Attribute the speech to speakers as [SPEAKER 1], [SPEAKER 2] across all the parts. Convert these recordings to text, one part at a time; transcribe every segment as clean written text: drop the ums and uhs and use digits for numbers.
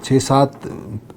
[SPEAKER 1] 6-7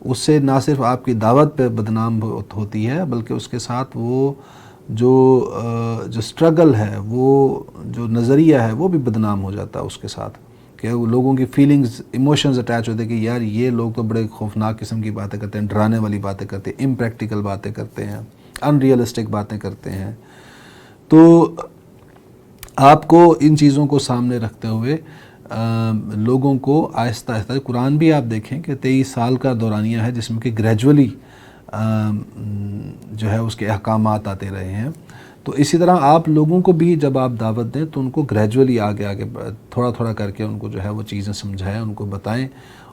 [SPEAKER 1] اس سے نہ صرف آپ کی دعوت پہ بدنام ہوتی ہے بلکہ اس کے ساتھ وہ جو اسٹرگل ہے، وہ جو نظریہ ہے وہ بھی بدنام ہو جاتا ہے اس کے ساتھ، کہ وہ لوگوں کی فیلنگز ایموشنز اٹیچ ہوتے ہیں کہ یار یہ لوگ تو بڑے خوفناک قسم کی باتیں کرتے ہیں، ڈرانے والی باتیں کرتے ہیں، امپریکٹیکل باتیں کرتے ہیں، ان ریئلسٹک باتیں کرتے ہیں۔ تو آپ کو ان چیزوں کو سامنے رکھتے ہوئے لوگوں کو آہستہ آہستہ، قرآن بھی آپ دیکھیں کہ 23 سال کا دورانیہ ہے جس میں کہ گریجولی جو ہے اس کے احکامات آتے رہے ہیں۔ تو اسی طرح آپ لوگوں کو بھی جب آپ دعوت دیں تو ان کو گریجولی آگے تھوڑا تھوڑا کر کے ان کو جو ہے وہ چیزیں سمجھائیں، ان کو بتائیں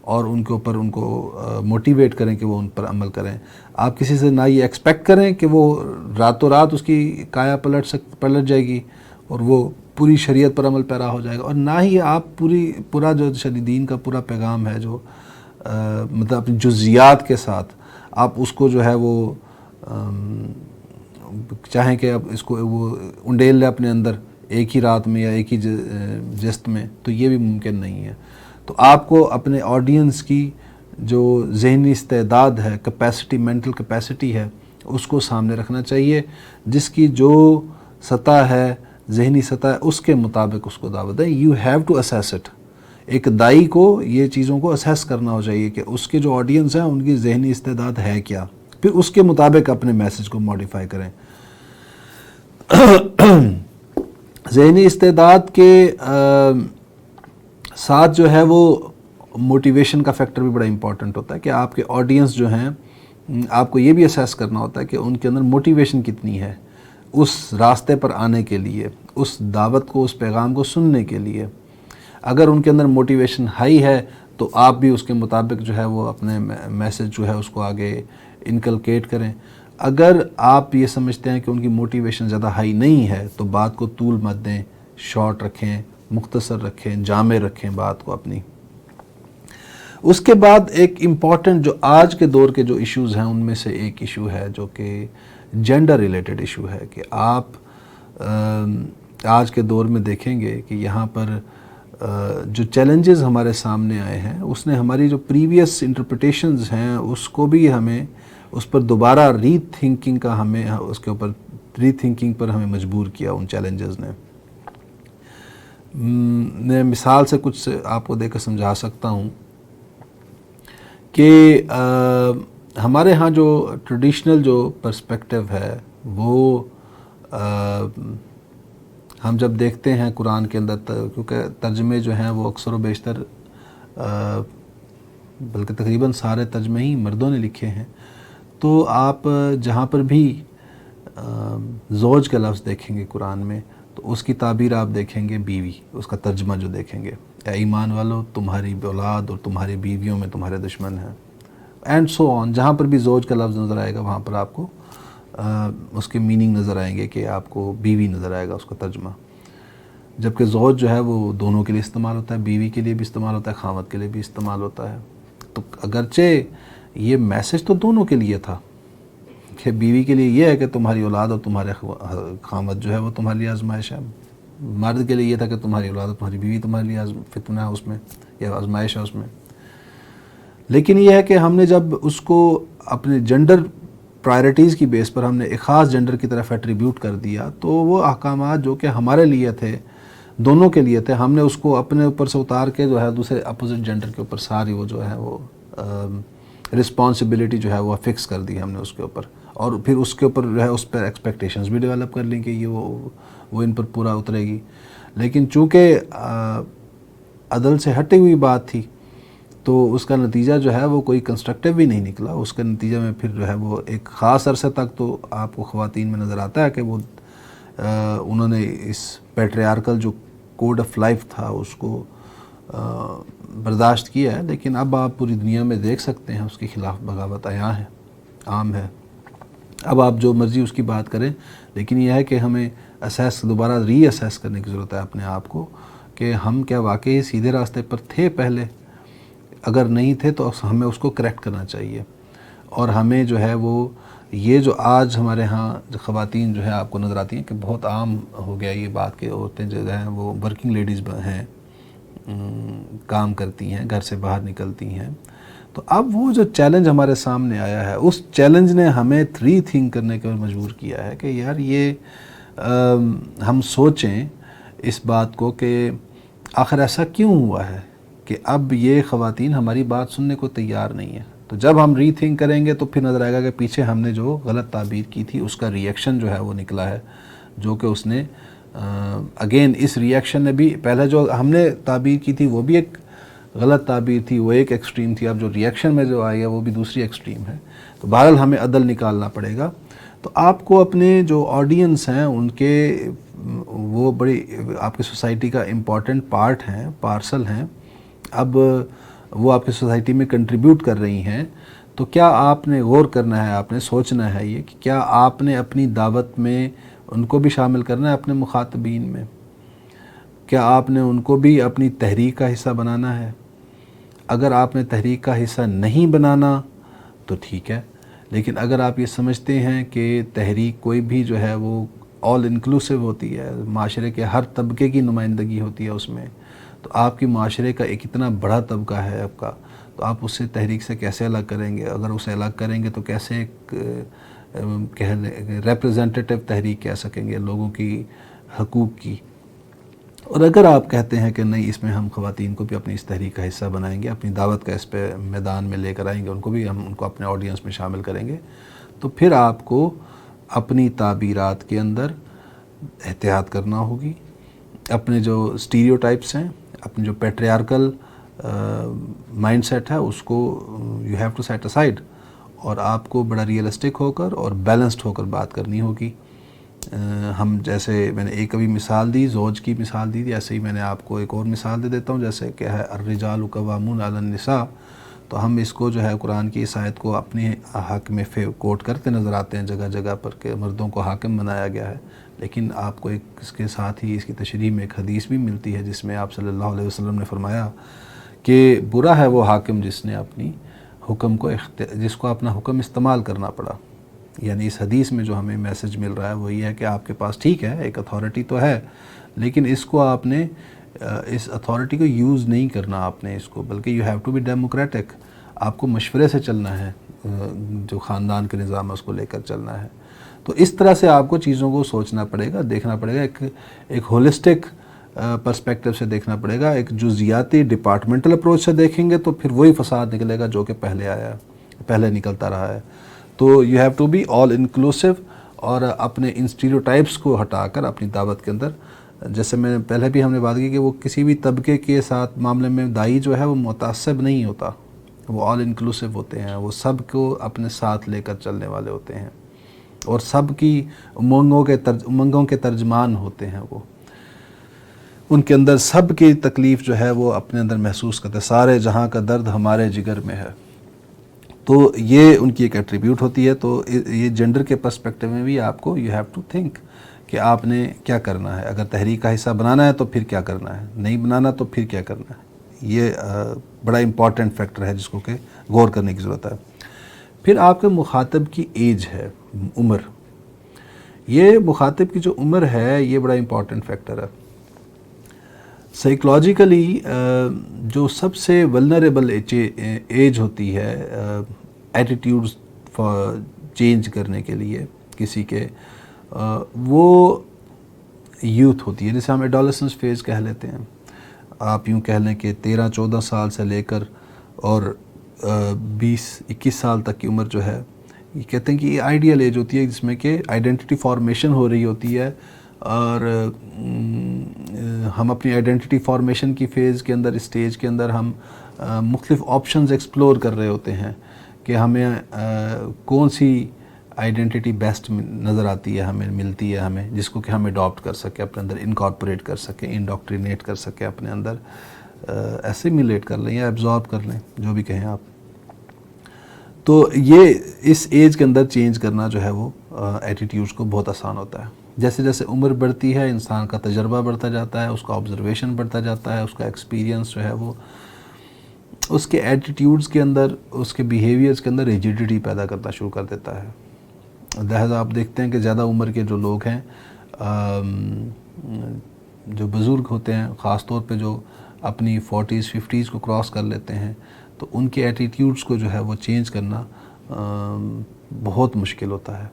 [SPEAKER 1] اور ان کے اوپر ان کو موٹیویٹ کریں کہ وہ ان پر عمل کریں۔ آپ کسی سے نہ یہ ایکسپیکٹ کریں کہ وہ راتوں رات اس کی کایا پلٹ جائے گی اور وہ پوری شریعت پر عمل پیرا ہو جائے گا، اور نہ ہی آپ پورا جو دین کا پورا پیغام ہے جو مطلب اپنی جزیات کے ساتھ آپ اس کو جو ہے وہ چاہیں کہ اب اس کو وہ انڈیل لے اپنے اندر ایک ہی رات میں یا ایک ہی جست میں، تو یہ بھی ممکن نہیں ہے۔ تو آپ کو اپنے آڈینس کی جو ذہنی استعداد ہے، کیپیسٹی، مینٹل کیپیسٹی ہے، اس کو سامنے رکھنا چاہیے، جس کی جو سطح ہے، ذہنی سطح ہے، اس کے مطابق اس کو دعوت دیں۔ You have to assess it. ایک دائی کو یہ چیزوں کو اسیس کرنا ہو چاہیے کہ اس کے جو آڈینس ہیں ان کی ذہنی استعداد ہے کیا، پھر اس کے مطابق اپنے میسج کو موڈیفائی کریں۔ ذہنی استعداد کے ساتھ جو ہے وہ موٹیویشن کا فیکٹر بھی بڑا امپورٹنٹ ہوتا ہے کہ آپ کے آڈینس جو ہیں آپ کو یہ بھی اسیس کرنا ہوتا ہے کہ ان کے اندر موٹیویشن کتنی ہے اس راستے پر آنے کے لیے، اس دعوت کو، اس پیغام کو سننے کے لیے۔ اگر ان کے اندر موٹیویشن ہائی ہے تو آپ بھی اس کے مطابق جو ہے وہ اپنے میسج جو ہے اس کو آگے انکلکیٹ کریں۔ اگر آپ یہ سمجھتے ہیں کہ ان کی موٹیویشن زیادہ ہائی نہیں ہے تو بات کو طول مت دیں، شارٹ رکھیں، مختصر رکھیں، جامع رکھیں بات کو اپنی۔ اس کے بعد ایک امپورٹنٹ جو آج کے دور کے جو ایشوز ہیں ان میں سے ایک ایشو ہے جو کہ جینڈر ریلیٹڈ ایشو ہے، کہ آپ آج کے دور میں دیکھیں گے کہ یہاں پر جو چیلنجز ہمارے سامنے آئے ہیں اس نے ہماری جو پریویس انٹرپریٹیشنز ہیں اس کو بھی ہمیں اس پر دوبارہ ری تھنکنگ کا ہمیں اس کے اوپر ری تھنکنگ پر ہمیں مجبور کیا ان چیلنجز نے۔ میں مثال سے کچھ آپ کو دے کر سمجھا سکتا ہوں کہ ہمارے ہاں جو ٹریڈیشنل جو پرسپیکٹیو ہے وہ ہم جب دیکھتے ہیں قرآن کے اندر، کیونکہ ترجمے جو ہیں وہ اکثر و بیشتر بلکہ تقریباً سارے ترجمے ہی مردوں نے لکھے ہیں، تو آپ جہاں پر بھی زوج کا لفظ دیکھیں گے قرآن میں تو اس کی تعبیر آپ دیکھیں گے بیوی، اس کا ترجمہ جو دیکھیں گے، اے ایمان والو تمہاری اولاد اور تمہاری بیویوں میں تمہارے دشمن ہیں، اینڈ سو آن۔ جہاں پر بھی زوج کا لفظ نظر آئے گا وہاں پر آپ کو اس کے میننگ نظر آئیں گے کہ آپ کو بیوی نظر آئے گا اس کا ترجمہ، جبکہ زوج جو ہے وہ دونوں کے لیے استعمال ہوتا ہے، بیوی کے لیے بھی استعمال ہوتا ہے، خاوند کے لیے بھی استعمال ہوتا ہے۔ تو اگرچہ یہ میسج تو دونوں کے لیے تھا کہ بیوی کے لیے یہ ہے کہ تمہاری اولاد اور تمہارے خاوند جو ہے وہ تمہارے لیے آزمائش ہے، مرد کے لیے یہ تھا کہ تمہاری اولاد اور تمہاری بیوی تمہارے لیے فتنہ ہے اس میں یا آزمائش ہے اس میں۔ لیکن یہ ہے کہ ہم نے جب اس کو اپنے جنڈر پرائرٹیز کی بیس پر ہم نے ایک خاص جنڈر کی طرف ایٹریبیوٹ کر دیا، تو وہ احکامات جو کہ ہمارے لیے تھے، دونوں کے لیے تھے، ہم نے اس کو اپنے اوپر سے اتار کے جو ہے دوسرے اپوزٹ جنڈر کے اوپر ساری وہ جو ہے وہ رسپانسبلٹی جو ہے وہ فکس کر دی ہم نے اس کے اوپر، اور پھر اس کے اوپر جو ہے اس پر ایکسپیکٹیشنز بھی ڈیولپ کر لیں کہ یہ وہ ان پر پورا اترے گی۔ لیکن چونکہ عدل سے ہٹی ہوئی بات تھی تو اس کا نتیجہ جو ہے وہ کوئی کنسٹرکٹیو بھی نہیں نکلا۔ اس کے نتیجہ میں پھر جو ہے وہ ایک خاص عرصے تک تو آپ کو خواتین میں نظر آتا ہے کہ وہ انہوں نے اس پیٹریارکل جو کوڈ آف لائف تھا اس کو برداشت کیا ہے، لیکن اب آپ پوری دنیا میں دیکھ سکتے ہیں اس کے خلاف بغاوت عام ہے۔ اب آپ جو مرضی اس کی بات کریں، لیکن یہ ہے کہ ہمیں دوبارہ ری اسیس کرنے کی ضرورت ہے اپنے آپ کو کہ ہم کیا واقعی سیدھے راستے پر تھے پہلے، اگر نہیں تھے تو ہمیں اس کو کریکٹ کرنا چاہیے۔ اور ہمیں جو ہے وہ یہ جو آج ہمارے ہاں خواتین جو ہے آپ کو نظر آتی ہیں کہ بہت عام ہو گیا یہ بات کہ عورتیں جو ہیں وہ ورکنگ لیڈیز ہیں، کام کرتی ہیں، گھر سے باہر نکلتی ہیں، تو اب وہ جو چیلنج ہمارے سامنے آیا ہے، اس چیلنج نے ہمیں ری تھنک کرنے کے مجبور کیا ہے کہ یار یہ ہم سوچیں اس بات کو کہ آخر ایسا کیوں ہوا ہے کہ اب یہ خواتین ہماری بات سننے کو تیار نہیں ہے. تو جب ہم ری تھنک کریں گے تو پھر نظر آئے گا کہ پیچھے ہم نے جو غلط تعبیر کی تھی اس کا ری ایکشن جو ہے وہ نکلا ہے، جو کہ اس نے اگین اس ری ایکشن نے بھی، پہلے جو ہم نے تعبیر کی تھی وہ بھی ایک غلط تعبیر تھی، وہ ایک ایکسٹریم تھی، اب جو ری ایکشن میں جو آئی ہے وہ بھی دوسری ایکسٹریم ہے. تو بہرحال ہمیں عدل نکالنا پڑے گا. تو آپ کو اپنے جو آڈینس ہیں ان کے وہ بڑی آپ کی سوسائٹی کا امپورٹنٹ پارٹ ہیں، پارسل ہیں، اب وہ آپ کی سوسائٹی میں کنٹریبیوٹ کر رہی ہیں. تو کیا آپ نے غور کرنا ہے، آپ نے سوچنا ہے یہ کہ کیا آپ نے اپنی دعوت میں ان کو بھی شامل کرنا ہے اپنے مخاطبین میں؟ کیا آپ نے ان کو بھی اپنی تحریک کا حصہ بنانا ہے؟ اگر آپ نے تحریک کا حصہ نہیں بنانا تو ٹھیک ہے، لیکن اگر آپ یہ سمجھتے ہیں کہ تحریک کوئی بھی جو ہے وہ آل انکلوسیو ہوتی ہے، معاشرے کے ہر طبقے کی نمائندگی ہوتی ہے اس میں، تو آپ کی معاشرے کا ایک اتنا بڑا طبقہ ہے آپ کا، تو آپ اس سے تحریک سے کیسے الگ کریں گے؟ اگر اسے الگ کریں گے تو کیسے ایک ریپرزنٹیٹیو تحریک کہہ سکیں گے لوگوں کی حقوق کی؟ اور اگر آپ کہتے ہیں کہ نہیں، اس میں ہم خواتین کو بھی اپنی اس تحریک کا حصہ بنائیں گے، اپنی دعوت کا اس پہ میدان میں لے کر آئیں گے، ان کو بھی ہم ان کو اپنے آڈینس میں شامل کریں گے، تو پھر آپ کو اپنی تعبیرات کے اندر احتیاط کرنا ہوگی. اپنے جو اسٹیریوٹائپس ہیں، اپنے جو پیٹریارکل مائنڈ سیٹ ہے، اس کو you have to set aside, اور آپ کو بڑا ریئلسٹک ہو کر اور بیلنسڈ ہو کر بات کرنی ہوگی. ہم جیسے میں نے ایک ابھی مثال دی، زوج کی مثال دی، ایسے ہی میں نے آپ کو ایک اور مثال دے دیتا ہوں، جیسے کہ ہے الرجال قوامون علی النساء. تو ہم اس کو جو ہے قرآن کی اس آیت کو اپنے حق میں کوٹ کرتے نظر آتے ہیں جگہ جگہ پر کہ مردوں کو حاکم بنایا گیا ہے، لیکن آپ کو ایک اس کے ساتھ ہی اس کی تشریح میں ایک حدیث بھی ملتی ہے جس میں آپ صلی اللہ علیہ وسلم نے فرمایا کہ برا ہے وہ حاکم جس نے اپنی حکم کو جس کو اپنا حکم استعمال کرنا پڑا. یعنی اس حدیث میں جو ہمیں میسج مل رہا ہے وہ یہ ہے کہ آپ کے پاس ٹھیک ہے ایک اتھارٹی تو ہے، لیکن اس کو آپ نے اس اتھارٹی کو یوز نہیں کرنا آپ نے اس کو، بلکہ you have to be democratic. آپ کو مشورے سے چلنا ہے، جو خاندان کے نظام ہے اس کو لے کر چلنا ہے. تو اس طرح سے آپ کو چیزوں کو سوچنا پڑے گا، دیکھنا پڑے گا، ایک ہولسٹک پرسپیکٹیو سے دیکھنا پڑے گا. ایک جزیاتی ڈپارٹمنٹل اپروچ سے دیکھیں گے تو پھر وہی فساد نکلے گا جو کہ پہلے نکلتا رہا ہے. تو you have to be all inclusive, اور اپنے ان اسٹیریوٹائپس کو ہٹا کر اپنی دعوت کے اندر، جیسے میں پہلے بھی ہم نے بات کی کہ وہ کسی بھی طبقے کے ساتھ معاملے میں دائی جو ہے وہ متعصب نہیں ہوتا، وہ آل انکلوسیو ہوتے ہیں، وہ سب کو اپنے ساتھ لے کر چلنے والے ہوتے ہیں اور سب کی امنگوں کے ترجمان ہوتے ہیں. وہ ان کے اندر سب کی تکلیف جو ہے وہ اپنے اندر محسوس کرتے، سارے جہاں کا درد ہمارے جگر میں ہے. تو یہ ان کی ایک ایٹریبیوٹ ہوتی ہے. تو یہ جنڈر کے پرسپیکٹیو میں بھی آپ کو یو ہیو ٹو تھنک کہ آپ نے کیا کرنا ہے. اگر تحریک کا حصہ بنانا ہے تو پھر کیا کرنا ہے، نہیں بنانا تو پھر کیا کرنا ہے. یہ بڑا امپورٹنٹ فیکٹر ہے جس کو کہ غور کرنے کی ضرورت ہے. پھر آپ کے مخاطب کی ایج ہے، عمر. یہ مخاطب کی جو عمر ہے یہ بڑا امپورٹنٹ فیکٹر ہے. سائیکلوجیکلی جو سب سے ولنریبل ایج ہوتی ہے ایٹیٹیوڈز چینج کرنے کے لیے کسی کے، وہ یوتھ ہوتی ہے، جسے ہم ایڈولسنس فیز کہہ لیتے ہیں. آپ یوں کہہ لیں کہ 13-14 سال سے لے کر اور 20-21 سال تک کی عمر جو ہے، یہ کہتے ہیں کہ یہ آئیڈیل ایج ہوتی ہے جس میں کہ آئیڈینٹی فارمیشن ہو رہی ہوتی ہے، اور ہم اپنی آئیڈینٹی فارمیشن کی فیز کے اندر، اسٹیج کے اندر ہم مختلف آپشنز ایکسپلور کر رہے ہوتے ہیں کہ ہمیں کون سی آئیڈینٹی بیسٹ نظر آتی ہے، ہمیں ملتی ہے، ہمیں جس کو کہ ہم اڈاپٹ کر سکیں، اپنے اندر انکارپوریٹ کر سکیں، انڈاکٹرینیٹ کر سکیں، اپنے اندر ایسیمیلیٹ کر لیں یا ایبزارب کر لیں، جو بھی کہیں آپ. تو یہ اس ایج کے اندر چینج کرنا جو ہے وہ ایٹیٹیوڈز کو بہت آسان ہوتا ہے. جیسے جیسے عمر بڑھتی ہے انسان کا تجربہ بڑھتا جاتا ہے، اس کا آبزرویشن بڑھتا جاتا ہے، اس کا ایکسپیرینس جو ہے وہ اس کے ایٹیٹیوڈز کے اندر، اس کے بیہیویئرز کے اندر ریجیڈیٹی پیدا کرنا شروع کر دیتا ہے. لہذا آپ دیکھتے ہیں کہ زیادہ عمر کے جو لوگ ہیں، جو بزرگ ہوتے ہیں، خاص طور پہ جو اپنی 40s 50s کو کراس کر لیتے ہیں، تو ان کے ایٹیٹیوڈز کو جو ہے وہ چینج کرنا بہت مشکل ہوتا ہے.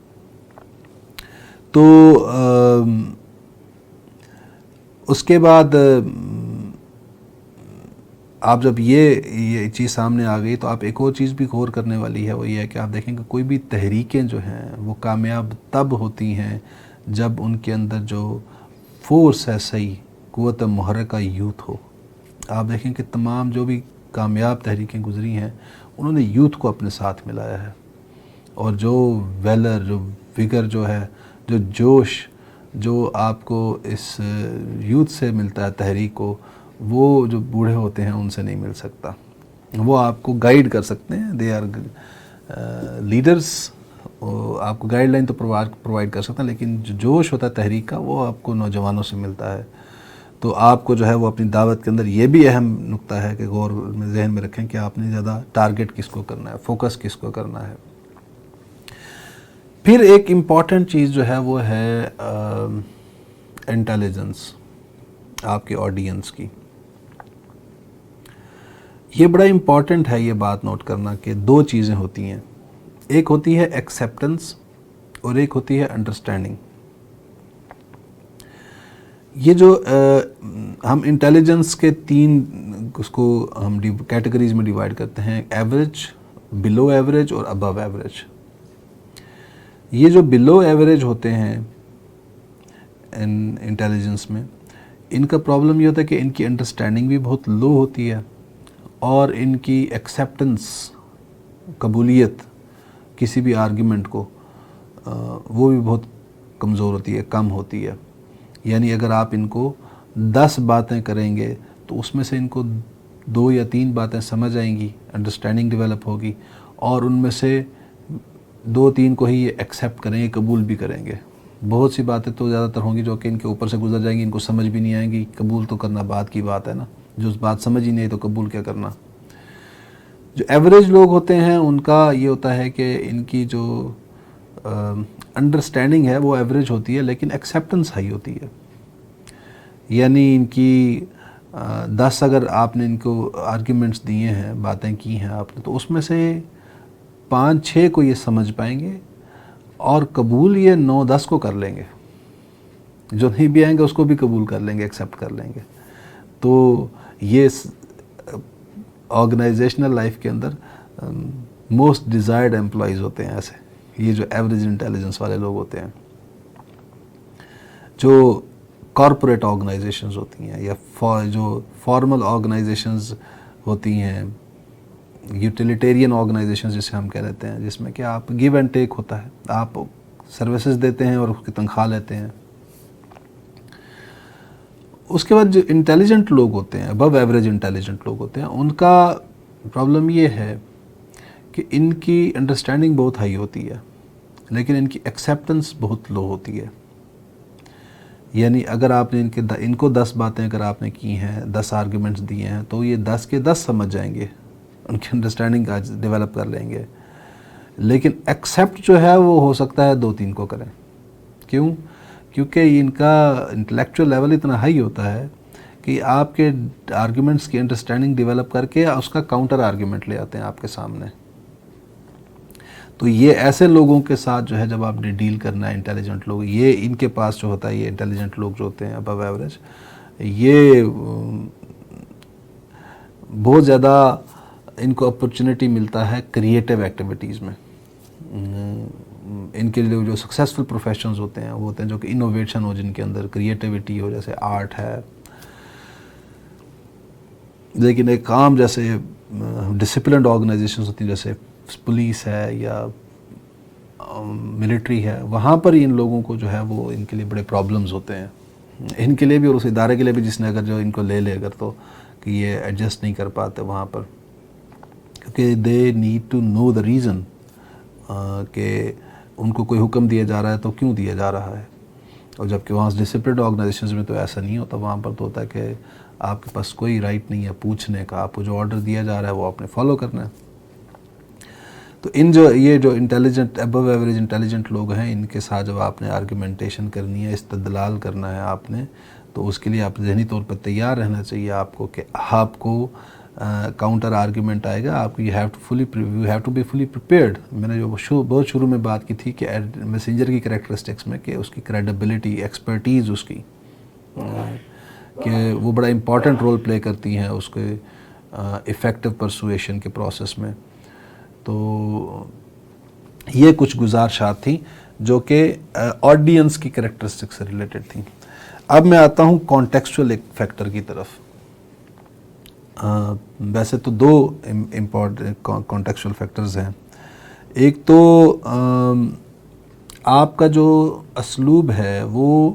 [SPEAKER 1] تو اس کے بعد آپ جب یہ چیز سامنے آ گئی تو آپ ایک اور چیز بھی غور کرنے والی ہے، وہ یہ ہے کہ آپ دیکھیں کہ کوئی بھی تحریکیں جو ہیں وہ کامیاب تب ہوتی ہیں جب ان کے اندر جو فورس ہے، صحیح قوت محرکہ یوتھ ہو. آپ دیکھیں کہ تمام جو بھی کامیاب تحریکیں گزری ہیں انہوں نے یوتھ کو اپنے ساتھ ملایا ہے، اور جو ویلر، جو وگر جو ہے، جو جوش جو آپ کو اس یوتھ سے ملتا ہے تحریک کو، وہ جو بوڑھے ہوتے ہیں ان سے نہیں مل سکتا. وہ آپ کو گائیڈ کر سکتے ہیں، دے آر لیڈرز، آپ کو گائیڈ لائن تو پرووائڈ کر سکتے ہیں، لیکن جو جوش ہوتا ہے تحریک کا وہ آپ کو نوجوانوں سے ملتا ہے. تو آپ کو جو ہے وہ اپنی دعوت کے اندر یہ بھی اہم نقطہ ہے کہ غور میں ذہن میں رکھیں کہ آپ نے زیادہ ٹارگٹ کس کو کرنا ہے، فوکس کس کو کرنا ہے. پھر ایک امپورٹنٹ چیز جو ہے وہ ہے انٹیلیجنس آپ کے آڈینس کی. یہ بڑا امپورٹنٹ ہے یہ بات نوٹ کرنا کہ دو چیزیں ہوتی ہیں، ایک ہوتی ہے ایکسیپٹنس اور ایک ہوتی ہے انڈرسٹینڈنگ. یہ جو ہم انٹیلیجنس کے تین اس کو ہم کیٹیگریز میں ڈیوائڈ کرتے ہیں، ایوریج، بلو ایوریج اور ابو ایوریج. یہ جو بلو ایوریج ہوتے ہیں انٹیلیجنس میں، ان کا پرابلم یہ ہوتا ہے کہ ان کی انڈرسٹینڈنگ بھی بہت لو ہوتی ہے، اور ان کی ایکسیپٹنس، قبولیت کسی بھی آرگیومنٹ کو، وہ بھی بہت کمزور ہوتی ہے، کم ہوتی ہے. یعنی اگر آپ ان کو 10 باتیں کریں گے تو اس میں سے ان کو 2 یا 3 باتیں سمجھ آئیں گی، انڈرسٹینڈنگ ڈیولپ ہوگی، اور ان میں سے 2-3 کو ہی یہ ایکسیپٹ کریں گے، قبول بھی کریں گے. بہت سی باتیں تو زیادہ تر ہوں گی جو کہ ان کے اوپر سے گزر جائیں گی، ان کو سمجھ بھی نہیں آئیں گی. قبول تو کرنا بعد کی بات ہے نا، جو اس بات سمجھ ہی نہیں تو قبول کیا کرنا. جو ایوریج لوگ ہوتے ہیں ان کا یہ ہوتا ہے کہ ان کی جو انڈرسٹینڈنگ ہے وہ ایوریج ہوتی ہے، لیکن ایکسیپٹنس ہائی ہوتی ہے. یعنی ان کی 10 اگر آپ نے ان کو آرگیومنٹس دیے ہیں، باتیں کی ہیں آپ نے، تو اس میں سے 5-6 کو یہ سمجھ پائیں گے، اور قبول یہ 9-10 کو کر لیں گے. جو نہیں بھی آئیں گے اس کو بھی قبول کر لیں گے، ایکسیپٹ کر لیں گے. تو یہ آرگنائزیشنل لائف کے اندر موسٹ ڈیزائرڈ ایمپلائیز ہوتے ہیں ایسے، یہ جو ایوریج انٹیلیجنس والے لوگ ہوتے ہیں. جو کارپوریٹ آرگنائزیشنز ہوتی ہیں یا جو فارمل آرگنائزیشنز ہوتی ہیں، یوٹیلیٹیرین آرگنائزیشنز جسے ہم کہہ لیتے ہیں، جس میں کہ آپ گیو اینڈ ٹیک ہوتا ہے، آپ سروسز دیتے ہیں اور اس کی تنخواہ لیتے ہیں. اس کے بعد جو انٹیلیجنٹ لوگ ہوتے ہیں، ابو ایوریج انٹیلیجنٹ لوگ ہوتے ہیں، ان کا پرابلم یہ ہے کہ ان کی انڈرسٹینڈنگ بہت ہائی ہوتی ہے، لیکن ان کی ایکسیپٹنس بہت لو ہوتی ہے. یعنی اگر آپ نے ان کو 10 باتیں اگر آپ نے کی ہیں، 10 آرگیومنٹس دیے ہیں، تو یہ 10 کے 10 سمجھ جائیں گے، ان کی انڈرسٹینڈنگ ڈیولپ کر لیں گے. لیکن ایکسیپٹ جو ہے وہ ہو سکتا ہے 2-3 کو کریں. کیوں؟ کیونکہ ان کا انٹلیکچوئل لیول اتنا ہائی ہوتا ہے کہ آپ کے آرگیومنٹس کی انڈرسٹینڈنگ ڈیولپ کر کے اس کا کاؤنٹر آرگیومنٹ لے آتے ہیں آپ کے سامنے. تو یہ ایسے لوگوں کے ساتھ جو ہے جب آپ نے ڈیل کرنا ہے، انٹیلیجنٹ لوگ، یہ ان کے پاس جو ہوتا ہے، یہ انٹیلیجنٹ لوگ جو ہوتے ہیں ابو ایوریج، یہ بہت زیادہ ان کو اپرچونٹی ملتا ہے کریٹیو ایکٹیویٹیز میں. ان کے لیے جو سکسیسفل پروفیشنز ہوتے ہیں وہ ہوتے ہیں جو کہ انوویشن ہو، جن کے اندر کریٹیوٹی ہو، جیسے آرٹ ہے. لیکن ایک عام جیسے ڈسپلنڈ آرگنائزیشنز ہوتی ہیں، جیسے پولیس ہے یا ملٹری ہے، وہاں پر ان لوگوں کو جو ہے وہ ان کے لیے بڑے پرابلمز ہوتے ہیں، ان کے لیے بھی اور اس ادارے کے لیے بھی، جس نے اگر جو ان کو لے اگر تو کہ یہ ایڈجسٹ نہیں کر پاتے وہاں پر، کیونکہ they need to know the reason کہ ان کو کوئی حکم دیا جا رہا ہے تو کیوں دیا جا رہا ہے. اور جبکہ وہاں ڈسپلنڈ آرگنائزیشنز میں تو ایسا نہیں ہوتا، وہاں پر تو ہوتا ہے کہ آپ کے پاس کوئی رائٹ نہیں ہے پوچھنے کا، آپ کو جو آرڈر دیا جا رہا ہے وہ آپ نے فالو کرنا ہے. تو یہ جو انٹیلیجنٹ ابو ایوریج انٹیلیجنٹ لوگ ہیں، ان کے ساتھ جب آپ نے آرگیومنٹیشن کرنی ہے، استدلال کرنا ہے آپ نے، تو اس کے لیے آپ ذہنی طور پر تیار رہنا چاہیے آپ کو کہ آپ کو کاؤنٹر آرگیومنٹ آئے گا آپ کو. You have to be fully prepared. میں نے جو بہت شروع میں بات کی تھی کہ میسنجر کی کریکٹرسٹکس میں کہ اس کی کریڈیبلٹی، ایکسپرٹیز اس کی، کہ وہ بڑا امپورٹنٹ رول پلے کرتی ہیں اس کے افیکٹو پرسویشن کے پروسیس میں. تو یہ کچھ گزارشات تھیں جو کہ آڈینس کی کریکٹرسٹک سے ریلیٹڈ تھیں. اب میں آتا ہوں کانٹیکسچول ایک فیکٹر کی طرف. ویسے تو دو امپورٹنٹ کانٹیکسچول فیکٹرز ہیں. ایک تو آپ کا جو اسلوب ہے وہ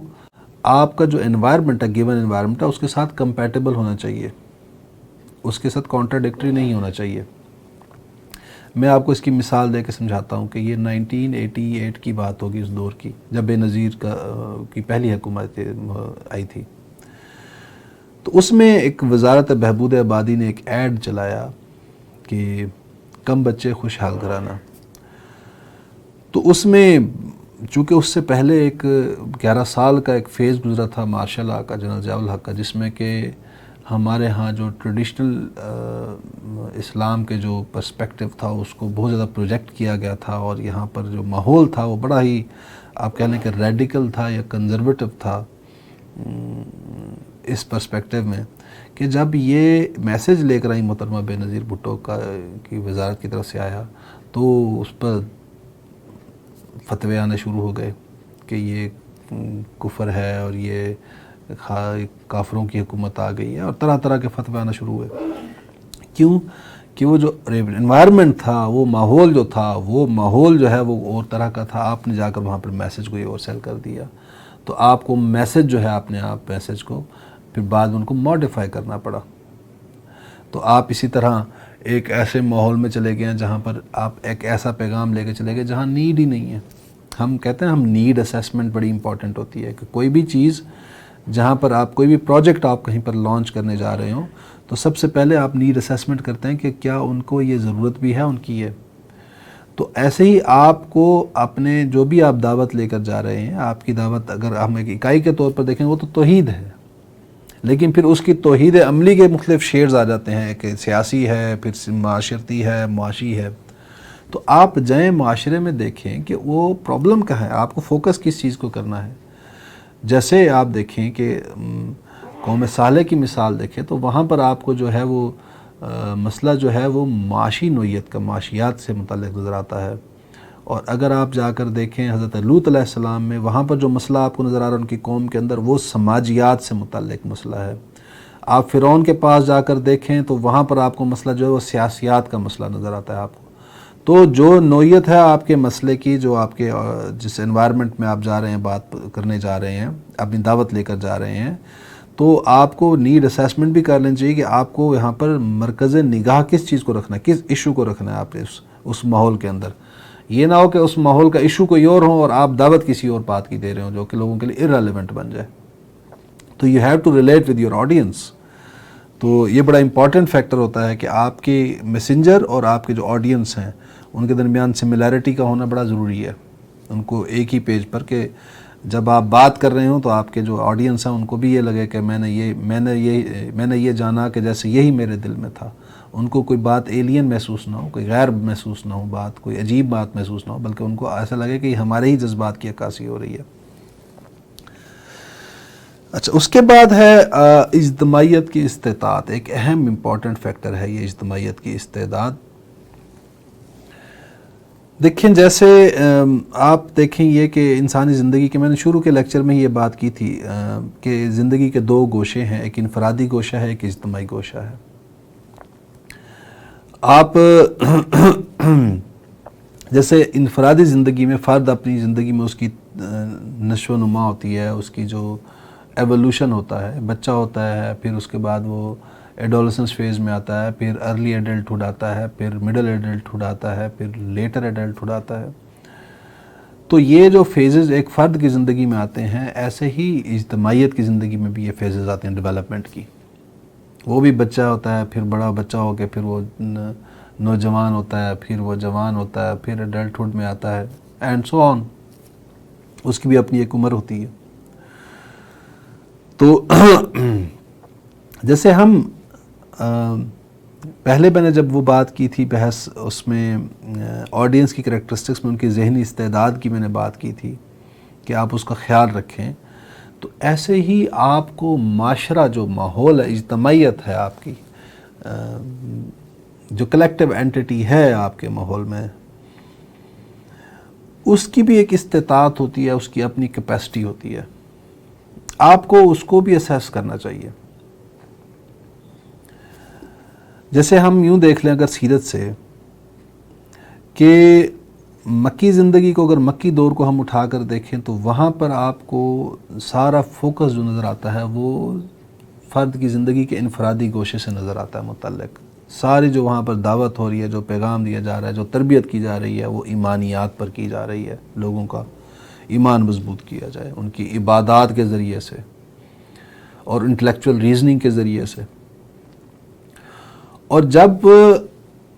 [SPEAKER 1] آپ کا جو انوائرمنٹ ہے، گیون انوائرمنٹ ہے، اس کے ساتھ کمپیٹیبل ہونا چاہیے، اس کے ساتھ کانٹراڈکٹری نہیں ہونا چاہیے. میں آپ کو اس کی مثال دے کے سمجھاتا ہوں کہ یہ 1988 کی بات ہوگی، اس دور کی، جب بے نظیر کی پہلی حکومت آئی تھی. تو اس میں ایک وزارت بہبود آبادی نے ایک ایڈ چلایا کہ کم بچے خوشحال گھرانہ. تو اس میں چونکہ اس سے پہلے ایک 11 سال کا ایک فیز گزرا تھا مارشل لاء کا، جنرل ضیاء الحق کا، جس میں کہ ہمارے ہاں جو ٹریڈیشنل اسلام کے جو پرسپیکٹو تھا اس کو بہت زیادہ پروجیکٹ کیا گیا تھا، اور یہاں پر جو ماحول تھا وہ بڑا ہی آپ کہہ لیں کہ ریڈیکل تھا یا کنزرویٹو تھا اس پرسپیکٹو میں، کہ جب یہ میسج لے کر آئی محترمہ بے نظیر بھٹو کی وزارت کی طرف سے آیا تو اس پر فتوے آنے شروع ہو گئے کہ یہ کفر ہے اور یہ کافروں کی حکومت آ گئی ہے، اور طرح طرح کے فتوے آنا شروع ہوئے. کیوں کہ وہ جو انوائرمنٹ تھا، وہ ماحول جو تھا، وہ ماحول جو ہے وہ اور طرح کا تھا. آپ نے جا کر وہاں پر میسج کو یہ اور سیل کر دیا، تو آپ کو میسج جو ہے اپنے آپ میسج کو پھر بعد میں ان کو ماڈیفائی کرنا پڑا. تو آپ اسی طرح ایک ایسے ماحول میں چلے گئے ہیں جہاں پر آپ ایک ایسا پیغام لے کے چلے گئے جہاں نیڈ ہی نہیں ہے. ہم کہتے ہیں نیڈ اسیسمنٹ بڑی امپورٹنٹ ہوتی ہے کہ کوئی بھی چیز جہاں پر آپ کوئی بھی پروجیکٹ آپ کہیں پر لانچ کرنے جا رہے ہوں تو سب سے پہلے آپ نیڈ اسیسمنٹ کرتے ہیں کہ کیا ان کو یہ ضرورت بھی ہے ان کی ہے. تو ایسے ہی آپ کو اپنے جو بھی آپ دعوت لے کر جا رہے ہیں، آپ کی دعوت اگر ہم ایک اکائی کے طور پر دیکھیں وہ تو توحید ہے، لیکن پھر اس کی توحید عملی کے مختلف شیڈز آ جاتے ہیں کہ سیاسی ہے، پھر معاشرتی ہے، معاشی ہے. تو آپ جائیں معاشرے میں دیکھیں کہ وہ پرابلم کہاں ہے، آپ کو فوکس کس چیز کو کرنا ہے. جیسے آپ دیکھیں کہ قوم صالح کی مثال دیکھیں تو وہاں پر آپ کو جو ہے وہ مسئلہ جو ہے وہ معاشی نوعیت کا، معاشیات سے متعلق نظر آتا ہے. اور اگر آپ جا کر دیکھیں حضرت لوط علیہ السلام میں، وہاں پر جو مسئلہ آپ کو نظر آ رہا ہے ان کی قوم کے اندر، وہ سماجیات سے متعلق مسئلہ ہے. آپ فرعون کے پاس جا کر دیکھیں تو وہاں پر آپ کو مسئلہ جو ہے وہ سیاسیات کا مسئلہ نظر آتا ہے آپ کو. تو جو نوعیت ہے آپ کے مسئلے کی، جو آپ کے جس انوائرمنٹ میں آپ جا رہے ہیں، بات کرنے جا رہے ہیں، اپنی دعوت لے کر جا رہے ہیں، تو آپ کو نیڈ اسیسمنٹ بھی کر لینی چاہیے کہ آپ کو یہاں پر مرکز نگاہ کس چیز کو رکھنا ہے، کس ایشو کو رکھنا ہے آپ اس ماحول کے اندر. یہ نہ ہو کہ اس ماحول کا ایشو کوئی اور ہو اور آپ دعوت کسی اور بات کی دے رہے ہوں جو کہ لوگوں کے لیے ارریلیونٹ بن جائے. تو you have to relate with your audience. تو یہ بڑا امپورٹنٹ فیکٹر ہوتا ہے کہ آپ کے میسنجر اور آپ کے جو آڈینس ہیں ان کے درمیان سملیرٹی کا ہونا بڑا ضروری ہے. ان کو ایک ہی پیج پر، کہ جب آپ بات کر رہے ہوں تو آپ کے جو آڈینس ہیں ان کو بھی یہ لگے کہ میں نے یہ جانا کہ جیسے یہی میرے دل میں تھا. ان کو کوئی بات ایلین محسوس نہ ہو، کوئی غیر محسوس نہ ہو، بات کوئی عجیب بات محسوس نہ ہو، بلکہ ان کو ایسا لگے کہ یہ ہمارے ہی جذبات کی عکاسی ہو رہی ہے. اچھا، اس کے بعد ہے اجتماعیت کی استطاعت. ایک اہم امپورٹنٹ فیکٹر ہے یہ اجتماعیت کی استعداد. دیکھیں جیسے آپ دیکھیں یہ کہ انسانی زندگی کے، میں نے شروع کے لیکچر میں ہی یہ بات کی تھی کہ زندگی کے دو گوشے ہیں، ایک انفرادی گوشہ ہے، ایک اجتماعی گوشہ ہے. آپ جیسے انفرادی زندگی میں فرد اپنی زندگی میں اس کی نشو و نما ہوتی ہے، اس کی جو ایولوشن ہوتا ہے، بچہ ہوتا ہے، پھر اس کے بعد وہ ایڈولسنس فیز میں آتا ہے، پھر ارلی ایڈلٹہڈ آتا ہے، پھر مڈل ایڈلٹہڈ آتا ہے، پھر لیٹر ایڈلٹہڈ آتا ہے. تو یہ جو فیزز ایک فرد کی زندگی میں آتے ہیں، ایسے ہی اجتماعیت کی زندگی میں بھی یہ فیزز آتے ہیں ڈیولپمنٹ کی. وہ بھی بچہ ہوتا ہے، پھر بڑا بچہ ہو کے پھر وہ نوجوان ہوتا ہے، پھر وہ جوان ہوتا ہے، پھر ایڈلٹہڈ میں آتا ہے، اینڈ سو آن. اس کی بھی اپنی ایک عمر ہوتی ہے. تو جیسے ہم پہلے میں نے جب وہ بات کی تھی بحث، اس میں آڈینس کی کریکٹرسٹکس میں ان کی ذہنی استعداد کی میں نے بات کی تھی کہ آپ اس کا خیال رکھیں، تو ایسے ہی آپ کو معاشرہ، جو ماحول ہے، اجتماعیت ہے آپ کی، جو کلیکٹیو اینٹی ہے آپ کے ماحول میں، اس کی بھی ایک استطاعت ہوتی ہے، اس کی اپنی کیپیسٹی ہوتی ہے، آپ کو اس کو بھی اسیس کرنا چاہیے۔ جیسے ہم یوں دیکھ لیں اگر سیرت سے کہ مکی زندگی کو، اگر مکی دور کو ہم اٹھا کر دیکھیں تو وہاں پر آپ کو سارا فوکس جو نظر آتا ہے وہ فرد کی زندگی کے انفرادی گوشے سے نظر آتا ہے متعلق۔ ساری جو وہاں پر دعوت ہو رہی ہے، جو پیغام دیا جا رہا ہے، جو تربیت کی جا رہی ہے، وہ ایمانیات پر کی جا رہی ہے، لوگوں کا ایمان مضبوط کیا جائے ان کی عبادات کے ذریعے سے اور انٹلیکچول ریزننگ کے ذریعے سے۔ اور جب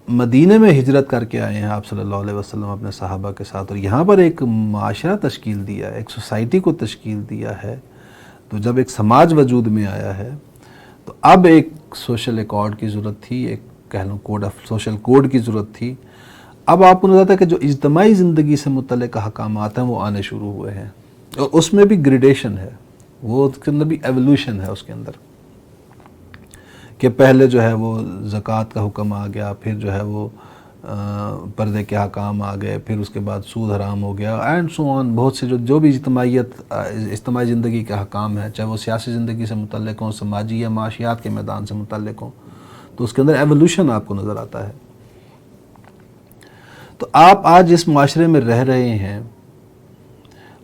[SPEAKER 1] مدینہ میں ہجرت کر کے آئے ہیں آپ صلی اللہ علیہ وسلم اپنے صحابہ کے ساتھ، اور یہاں پر ایک معاشرہ تشکیل دیا ہے، ایک سوسائٹی کو تشکیل دیا ہے، تو جب ایک سماج وجود میں آیا ہے تو اب ایک سوشل ایکارڈ کی ضرورت تھی، ایک کہہ لوں کوڈ آف سوشل کوڈ کی ضرورت تھی۔ اب آپ کو نظر آتا ہے کہ جو اجتماعی زندگی سے متعلق احکامات ہیں وہ آنے شروع ہوئے ہیں، اور اس میں بھی گریڈیشن ہے، وہ اس کے اندر بھی ایولیوشن ہے اس کے اندر، کہ پہلے جو ہے وہ زکوٰۃ کا حکم آ گیا، پھر جو ہے وہ پردے کے احکام آ گئے، پھر اس کے بعد سود حرام ہو گیا، اینڈ سو آن، بہت سے جو بھی اجتماعی زندگی کے احکام ہیں، چاہے وہ سیاسی زندگی سے متعلق ہوں، سماجی یا معاشیات کے میدان سے متعلق ہوں، تو اس کے اندر ایولیوشن آپ کو نظر آتا ہے۔ تو آپ آج جس معاشرے میں رہ رہے ہیں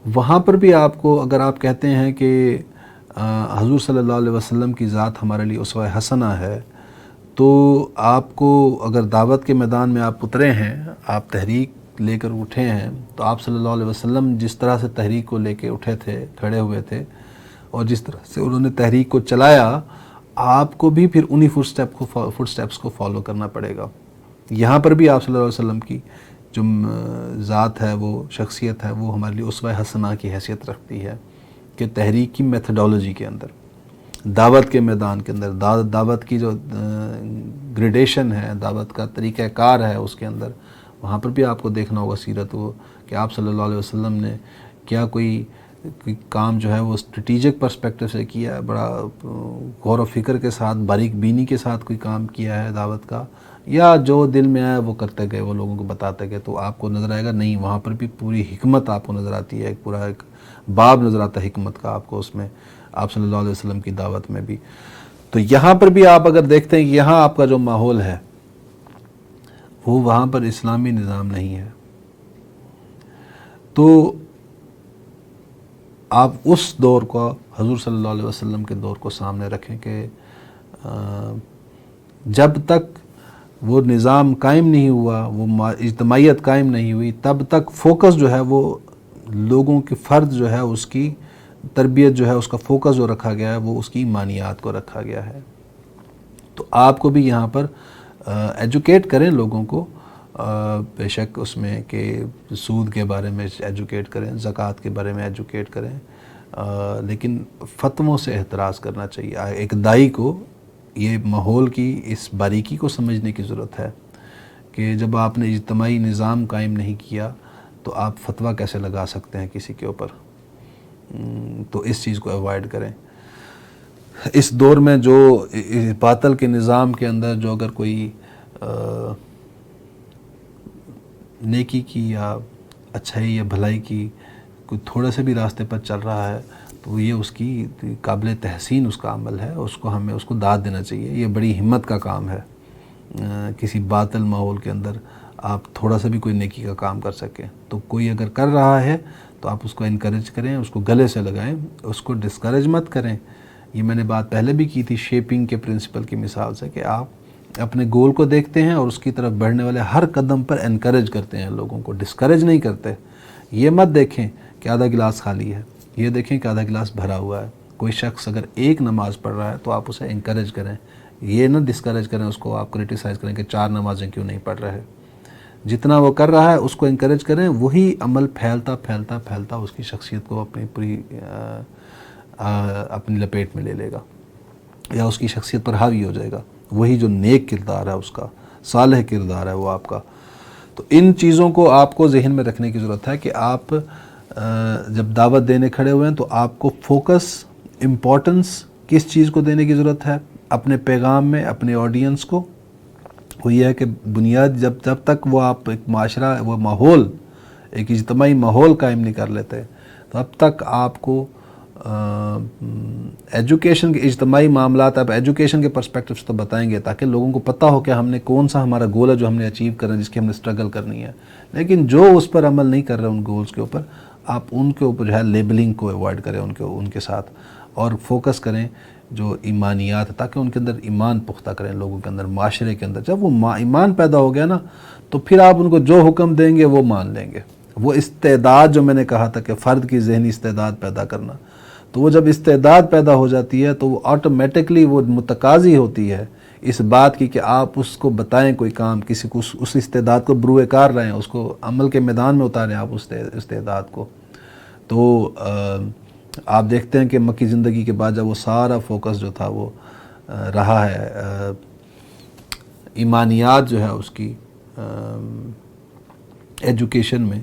[SPEAKER 1] وہاں پر بھی آپ کو، اگر آپ کہتے ہیں کہ حضور صلی اللہ علیہ وسلم کی ذات ہمارے لیے اسوہ حسنہ ہے، تو آپ کو اگر دعوت کے میدان میں آپ اترے ہیں، آپ تحریک لے کر اٹھے ہیں، تو آپ صلی اللہ علیہ وسلم جس طرح سے تحریک کو لے کے اٹھے تھے، کھڑے ہوئے تھے، اور جس طرح سے انہوں نے تحریک کو چلایا، آپ کو بھی پھر انہی فٹ سٹیپس کو فالو کرنا پڑے گا۔ یہاں پر بھی آپ صلی اللہ علیہ وسلم کی جو ذات ہے، وہ شخصیت ہے، وہ ہمارے لیے اسوہ حسنہ کی حیثیت رکھتی ہے، کہ تحریک کی میتھڈالوجی کے اندر، دعوت کے میدان کے اندر، دعوت کی جو گریڈیشن ہے، دعوت کا طریقہ کار ہے، اس کے اندر وہاں پر بھی آپ کو دیکھنا ہوگا سیرت وہ، کہ آپ صلی اللہ علیہ وسلم نے کیا کوئی کام جو ہے وہ اسٹریٹجک پرسپیکٹو سے کیا ہے، بڑا غور و فکر کے ساتھ، باریک بینی کے ساتھ کوئی کام کیا ہے دعوت کا، یا جو دل میں آیا وہ کرتے گئے، وہ لوگوں کو بتاتے گئے، تو آپ کو نظر آئے گا نہیں، وہاں پر بھی پوری حکمت آپ کو نظر آتی ہے، پورا ایک باب نظر آتا ہے حکمت کا آپ کو اس میں، آپ صلی اللہ علیہ وسلم کی دعوت میں بھی۔ تو یہاں پر بھی آپ اگر دیکھتے ہیں کہ یہاں آپ کا جو ماحول ہے وہ وہاں پر اسلامی نظام نہیں ہے، تو آپ اس دور کو، حضور صلی اللہ علیہ وسلم کے دور کو سامنے رکھیں کہ جب تک وہ نظام قائم نہیں ہوا، وہ اجتماعیت قائم نہیں ہوئی، تب تک فوکس جو ہے وہ لوگوں کے فرد جو ہے اس کی تربیت جو ہے، اس کا فوکس جو رکھا گیا ہے وہ اس کی ایمانیات کو رکھا گیا ہے۔ تو آپ کو بھی یہاں پر ایجوکیٹ کریں لوگوں کو، بے شک اس میں کہ سود کے بارے میں ایجوکیٹ کریں، زکوٰۃ کے بارے میں ایجوکیٹ کریں، لیکن فتووں سے احتراز کرنا چاہیے۔ ایک داعی کو یہ ماحول کی اس باریکی کو سمجھنے کی ضرورت ہے کہ جب آپ نے اجتماعی نظام قائم نہیں کیا تو آپ فتویٰ کیسے لگا سکتے ہیں کسی کے اوپر، تو اس چیز کو ایوائڈ کریں۔ اس دور میں جو باطل کے نظام کے اندر جو اگر کوئی نیکی کی یا اچھائی یا بھلائی کی کوئی تھوڑے سے بھی راستے پر چل رہا ہے تو یہ اس کی قابل تحسین اس کا عمل ہے، ہمیں اس کو داد دینا چاہیے۔ یہ بڑی ہمت کا کام ہے، کسی باطل ماحول کے اندر آپ تھوڑا سا بھی کوئی نیکی کا کام کر سکیں، تو کوئی اگر کر رہا ہے تو آپ اس کو انکریج کریں، اس کو گلے سے لگائیں، اس کو ڈسکریج مت کریں۔ یہ میں نے بات پہلے بھی کی تھی شیپنگ کے پرنسپل کی مثال سے، کہ آپ اپنے گول کو دیکھتے ہیں اور اس کی طرف بڑھنے والے ہر قدم پر انکریج کرتے ہیں، لوگوں کو ڈسکریج نہیں کرتے۔ یہ مت دیکھیں کہ آدھا گلاس خالی ہے، یہ دیکھیں کہ آدھا گلاس بھرا ہوا ہے۔ کوئی شخص اگر ایک نماز پڑھ رہا ہے تو آپ اسے انکریج کریں، یہ نہ ڈسکریج کریں، اس کو آپ کرٹیسائز کریں کہ 4 نمازیں کیوں نہیں پڑھ رہے۔ جتنا وہ کر رہا ہے اس کو انکریج کریں، وہی عمل پھیلتا پھیلتا پھیلتا اس کی شخصیت کو اپنی پوری اپنی لپیٹ میں لے لے گا، یا اس کی شخصیت پر حاوی ہو جائے گا۔ وہی جو نیک کردار ہے اس کا، صالح کردار ہے وہ آپ کا. تو ان چیزوں کو آپ کو ذہن میں رکھنے کی ضرورت ہے کہ آپ جب دعوت دینے کھڑے ہوئے ہیں تو آپ کو فوکس، امپورٹنس کس چیز کو دینے کی ضرورت ہے اپنے پیغام میں، اپنے آڈینس کو. وہ یہ ہے کہ بنیاد جب تک وہ آپ ایک معاشرہ، وہ ماحول، ایک اجتماعی ماحول قائم نہیں کر لیتے تو اب تک آپ کو ایجوکیشن کے اجتماعی معاملات آپ ایجوکیشن کے پرسپیکٹو سے تو بتائیں گے تاکہ لوگوں کو پتہ ہو کہ ہم نے کون سا ہمارا گول ہے جو ہم نے اچیو کرنا ہے، جس کی ہم نے اسٹرگل کرنی ہے. لیکن جو اس پر عمل نہیں کر رہے ان گولز کے اوپر، آپ ان کے اوپر جو ہے لیبلنگ کو ایوائڈ کریں ان کے ساتھ، اور فوکس کریں جو ایمانیات، تاکہ ان کے اندر ایمان پختہ کریں لوگوں کے اندر، معاشرے کے اندر. جب وہ ایمان پیدا ہو گیا نا تو پھر آپ ان کو جو حکم دیں گے وہ مان لیں گے. وہ استعداد جو میں نے کہا تھا کہ فرد کی ذہنی استعداد پیدا کرنا، تو وہ جب استعداد پیدا ہو جاتی ہے تو وہ آٹومیٹکلی وہ متقاضی ہوتی ہے اس بات کی کہ آپ اس کو بتائیں کوئی کام، کسی کو اس استعداد کو بروئے کار لائیں، اس کو عمل کے میدان میں اتاریں آپ اس استعداد کو. تو آپ دیکھتے ہیں کہ مکی زندگی کے بعد جب وہ سارا فوکس جو تھا وہ رہا ہے ایمانیات جو ہے اس کی ایجوکیشن میں،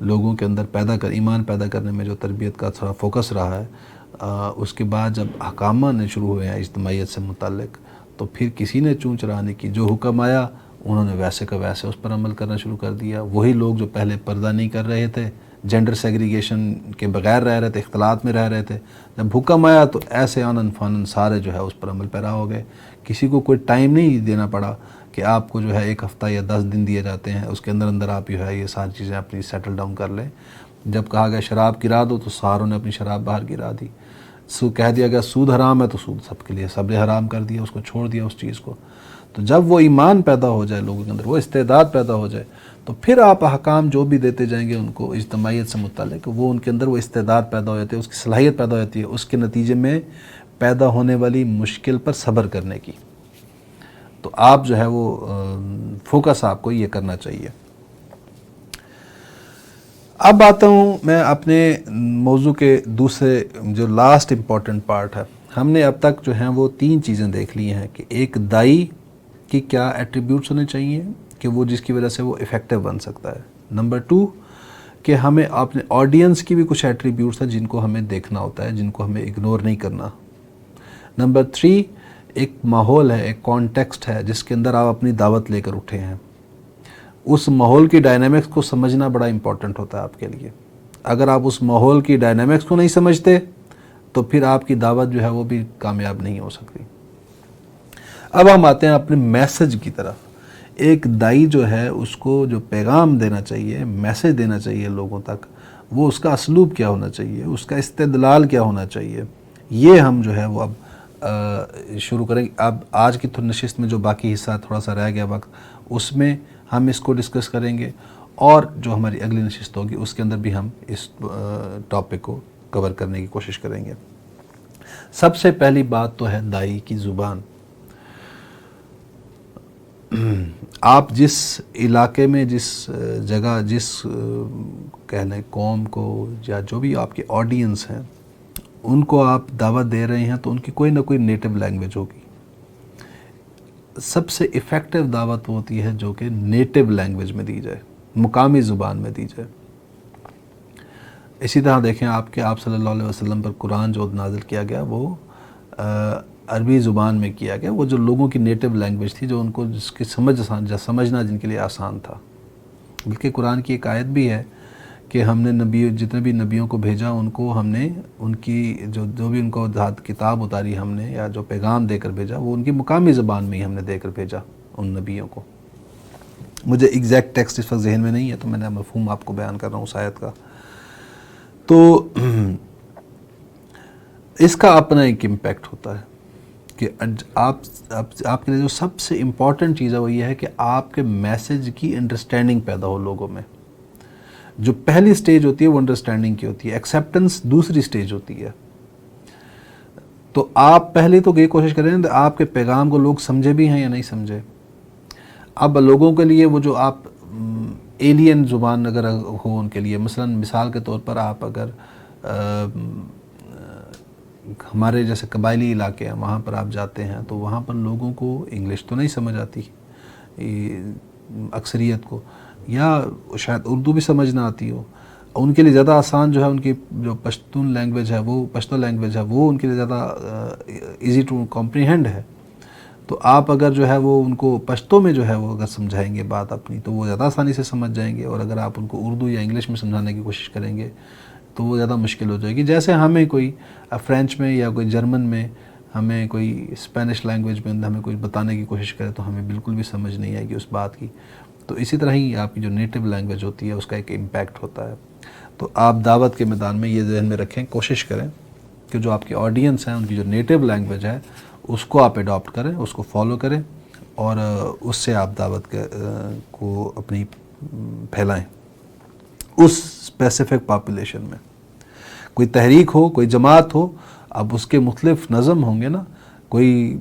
[SPEAKER 1] لوگوں کے اندر ایمان پیدا کرنے میں جو تربیت کا تھوڑا فوکس رہا ہے، اس کے بعد جب احکام آنے شروع ہوئے ہیں اجتماعیت سے متعلق تو پھر کسی نے چونچ رہا کی، جو حکم آیا انہوں نے ویسے کا ویسے اس پر عمل کرنا شروع کر دیا. وہی لوگ جو پہلے پردہ نہیں کر رہے تھے، جینڈر سیگریگیشن کے بغیر رہ رہے تھے، اختلاط میں رہ رہے تھے، جب حکم آیا تو ایسے آنن فانن سارے جو ہے اس پر عمل پیرا ہو گئے. کسی کو کوئی ٹائم نہیں دینا پڑا کہ آپ کو جو ہے 1 ہفتہ یا 10 دن دیے جاتے ہیں، اس کے اندر آپ جو ہے یہ ساری چیزیں اپنی سیٹل ڈاؤن کر لیں. جب کہا گیا شراب گرا دو تو ساروں نے اپنی شراب باہر گرا دی. کہہ دیا گیا سود حرام ہے تو سود سب کے لیے، سب نے حرام کر دیا، اس کو چھوڑ دیا اس چیز کو. تو جب وہ ایمان پیدا ہو جائے لوگوں کے اندر، وہ استعداد پیدا ہو جائے، تو پھر آپ احکام جو بھی دیتے جائیں گے ان کو اجتماعیت سے متعلق، وہ ان کے اندر وہ استعداد پیدا ہو جاتی ہے، اس کی صلاحیت پیدا ہو جاتی ہے، اس کے نتیجے میں پیدا ہونے والی مشکل پر صبر کرنے کی. تو آپ جو ہے وہ فوکس آپ کو یہ کرنا چاہیے. اب آتا ہوں میں اپنے موضوع کے دوسرے جو لاسٹ امپورٹنٹ پارٹ ہے. ہم نے اب تک جو ہیں وہ 3 چیزیں دیکھ لی ہیں کہ ایک دائی کی کیا ایٹریبیوٹس ہونے چاہیے کہ وہ جس کی وجہ سے وہ افیکٹو بن سکتا ہے. نمبر 2 کہ ہمیں اپنے آڈینس کی بھی کچھ ایٹریبیوٹس ہیں جن کو ہمیں دیکھنا ہوتا ہے، جن کو ہمیں اگنور نہیں کرنا. نمبر 3 ایک ماحول ہے، ایک کانٹیکسٹ ہے جس کے اندر آپ اپنی دعوت لے کر اٹھے ہیں. اس ماحول کی ڈائنامکس کو سمجھنا بڑا امپورٹنٹ ہوتا ہے آپ کے لیے. اگر آپ اس ماحول کی ڈائنامکس کو نہیں سمجھتے تو پھر آپ کی دعوت جو ہے وہ بھی کامیاب نہیں ہو سکتی. اب ہم آتے ہیں اپنے میسج کی طرف. ایک دائی جو ہے اس کو جو پیغام دینا چاہیے، میسج دینا چاہیے لوگوں تک، وہ اس کا اسلوب کیا ہونا چاہیے، اس کا استدلال کیا ہونا چاہیے، یہ ہم جو ہے وہ اب شروع کریں گے. اب آج کی نشست میں جو باقی حصہ تھوڑا سا رہ گیا وقت، اس میں ہم اس کو ڈسکس کریں گے، اور جو ہماری اگلی نشست ہوگی اس کے اندر بھی ہم اس ٹاپک کو کور کرنے کی کوشش کریں گے. سب سے پہلی بات تو ہے دائی کی زبان. آپ جس علاقے میں، جس جگہ، جس کہہ لیں قوم کو یا جو بھی آپ کے آڈینس ہیں ان کو آپ دعوت دے رہے ہیں تو ان کی کوئی نہ کوئی نیٹو لینگویج ہوگی. سب سے ایفیکٹو دعوت ہوتی ہے جو کہ نیٹو لینگویج میں دی جائے، مقامی زبان میں دی جائے. اسی طرح دیکھیں آپ صلی اللہ علیہ وسلم پر قرآن جو نازل کیا گیا وہ عربی زبان میں کیا گیا، وہ جو لوگوں کی نیٹو لینگویج تھی، جو ان کو جس کی سمجھنا جن کے لیے آسان تھا. بلکہ قرآن کی ایک آیت بھی ہے کہ ہم نے جتنے بھی نبیوں کو بھیجا ان کو ہم نے ان کی جو بھی ان کو کتاب اتاری ہم نے یا جو پیغام دے کر بھیجا وہ ان کی مقامی زبان میں ہی ہم نے دے کر بھیجا ان نبیوں کو. مجھے ایگزیکٹ ٹیکسٹ اس وقت ذہن میں نہیں ہے تو میں نے مفہوم آپ کو بیان کر رہا ہوں اس آیت کا. تو اس کا اپنا ایک امپیکٹ ہوتا ہے کہ آپ کے لیے جو سب سے امپورٹنٹ چیز ہے وہ یہ ہے کہ آپ کے میسج کی انڈرسٹینڈنگ پیدا ہو لوگوں میں. جو پہلی سٹیج ہوتی ہے وہ انڈرسٹینڈنگ کی ہوتی ہے، ایکسیپٹنس دوسری سٹیج ہوتی ہے. تو آپ پہلے تو یہ کوشش کریں کہ آپ کے پیغام کو لوگ سمجھے بھی ہیں یا نہیں سمجھے. اب لوگوں کے لیے وہ جو آپ ایلین زبان اگر ہو ان کے لیے، مثلا مثال کے طور پر آپ اگر ہمارے جیسے قبائلی علاقے ہیں وہاں پر آپ جاتے ہیں تو وہاں پر لوگوں کو انگلش تو نہیں سمجھ آتی اکثریت کو، یا شاید اردو بھی سمجھ نہ آتی ہو. ان کے لیے زیادہ آسان جو ہے ان کی جو پشتون لینگویج ہے وہ پشتو لینگویج ہے وہ ان کے لیے زیادہ ایزی ٹو کمپریہینڈ ہے. تو آپ اگر جو ہے وہ ان کو پشتو میں جو ہے وہ اگر سمجھائیں گے بات اپنی تو وہ زیادہ آسانی سے سمجھ جائیں گے، اور اگر آپ ان کو اردو یا انگلش میں سمجھانے کی کوشش کریں گے تو وہ زیادہ مشکل ہو جائے گی. جیسے ہمیں کوئی فرینچ میں یا کوئی جرمن میں ہمیں کوئی اسپینش لینگویج میں ہمیں کوئی بتانے کی کوشش کرے تو ہمیں بالکل بھی سمجھ نہیں آئے گی اس بات کی. تو اسی طرح ہی آپ کی جو نیٹو لینگویج ہوتی ہے اس کا ایک امپیکٹ ہوتا ہے. تو آپ دعوت کے میدان میں یہ ذہن میں رکھیں، کوشش کریں کہ جو آپ کی آڈینس ہیں ان کی جو نیٹو لینگویج ہے اس کو آپ اڈاپٹ کریں، اس کو فالو کریں، اور اس سے آپ دعوت کو اپنی پھیلائیں اس اسپیسیفک پاپولیشن میں. کوئی تحریک ہو، کوئی جماعت ہو، اب اس کے مختلف نظم ہوں گے نا، کوئی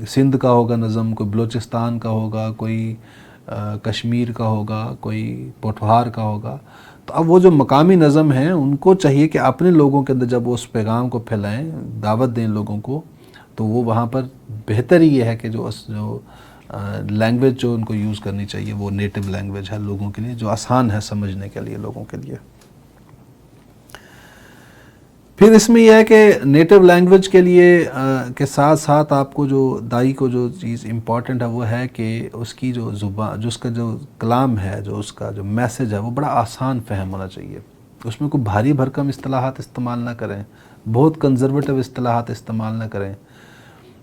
[SPEAKER 1] سندھ کا ہوگا نظم، کوئی بلوچستان کا ہوگا، کوئی کشمیر کا ہوگا، کوئی پوٹھوہار کا ہوگا. تو اب وہ جو مقامی نظم ہیں ان کو چاہیے کہ اپنے لوگوں کے اندر جب وہ اس پیغام کو پھیلائیں، دعوت دیں لوگوں کو، تو وہ وہاں پر بہتر ہی یہ ہے کہ جو لینگویج جو ان کو یوز کرنی چاہیے وہ نیٹو لینگویج ہے لوگوں کے لیے، جو آسان ہے سمجھنے کے لیے لوگوں کے لیے. پھر اس میں یہ ہے کہ نیٹو لینگویج کے لیے کے ساتھ ساتھ آپ کو جو دائی کو جو چیز امپورٹنٹ ہے وہ ہے کہ اس کی جو زبان، جو اس کا جو کلام ہے، جو اس کا جو میسج ہے وہ بڑا آسان فہم ہونا چاہیے. اس میں کوئی بھاری بھرکم اصطلاحات استعمال نہ کریں، بہت کنزرویٹو اصطلاحات استعمال نہ کریں.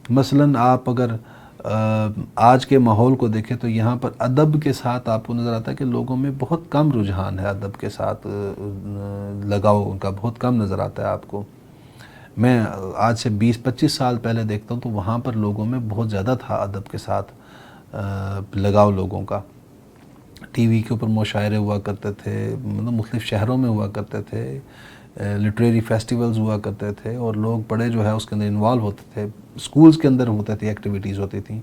[SPEAKER 1] مثلاً آپ اگر آج کے ماحول کو دیکھیں تو یہاں پر ادب کے ساتھ آپ کو نظر آتا ہے کہ لوگوں میں بہت کم رجحان ہے، ادب کے ساتھ لگاؤ ان کا بہت کم نظر آتا ہے آپ کو. میں آج سے 20-25 سال پہلے دیکھتا ہوں تو وہاں پر لوگوں میں بہت زیادہ تھا ادب کے ساتھ لگاؤ لوگوں کا. ٹی وی کے اوپر مشاعرے ہوا کرتے تھے، مطلب مختلف شہروں میں ہوا کرتے تھے، لٹریری فیسٹیولز ہوا کرتے تھے، اور لوگ بڑے جو ہے اس کے اندر انوالو ہوتے تھے. اسکولز کے اندر ہوتے تھے، ایکٹیویٹیز ہوتی تھیں.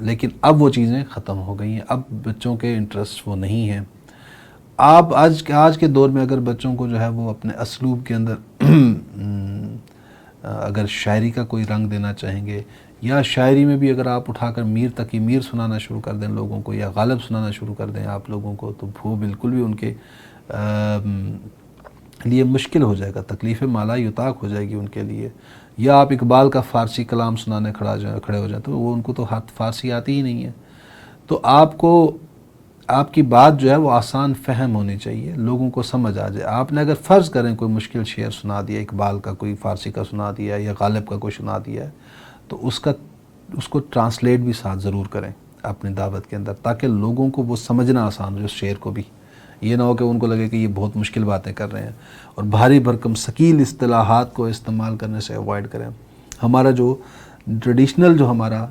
[SPEAKER 1] لیکن اب وہ چیزیں ختم ہو گئی ہیں، اب بچوں کے انٹرسٹ وہ نہیں ہیں. آپ آج کے دور میں اگر بچوں کو جو ہے وہ اپنے اسلوب کے اندر اگر شاعری کا کوئی رنگ دینا چاہیں گے، یا شاعری میں بھی اگر آپ اٹھا کر میر تقی میر سنانا شروع کر دیں لوگوں کو، یا غالب سنانا شروع کر دیں آپ لوگوں کو، تو وہ بالکل بھی ان کے لیے مشکل ہو جائے گا، تکلیف مالا یطاق ہو جائے گی ان کے لیے. یا آپ اقبال کا فارسی کلام سنانے کھڑے ہو جائیں تو وہ ان کو تو فارسی آتی ہی نہیں ہے. تو آپ کی بات جو ہے وہ آسان فہم ہونی چاہیے، لوگوں کو سمجھ آ جائے. آپ نے اگر فرض کریں کوئی مشکل شعر سنا دیا، اقبال کا کوئی فارسی کا سنا دیا یا غالب کا کوئی سنا دیا ہے، تو اس کو ٹرانسلیٹ بھی ساتھ ضرور کریں اپنی دعوت کے اندر، تاکہ لوگوں کو وہ سمجھنا آسان ہو اس شعر کو بھی. یہ نہ ہو کہ ان کو لگے کہ یہ بہت مشکل باتیں کر رہے ہیں. اور بھاری بھرکم ثقیل اصطلاحات کو استعمال کرنے سے اوائڈ کریں. ہمارا جو ٹریڈیشنل جو ہمارا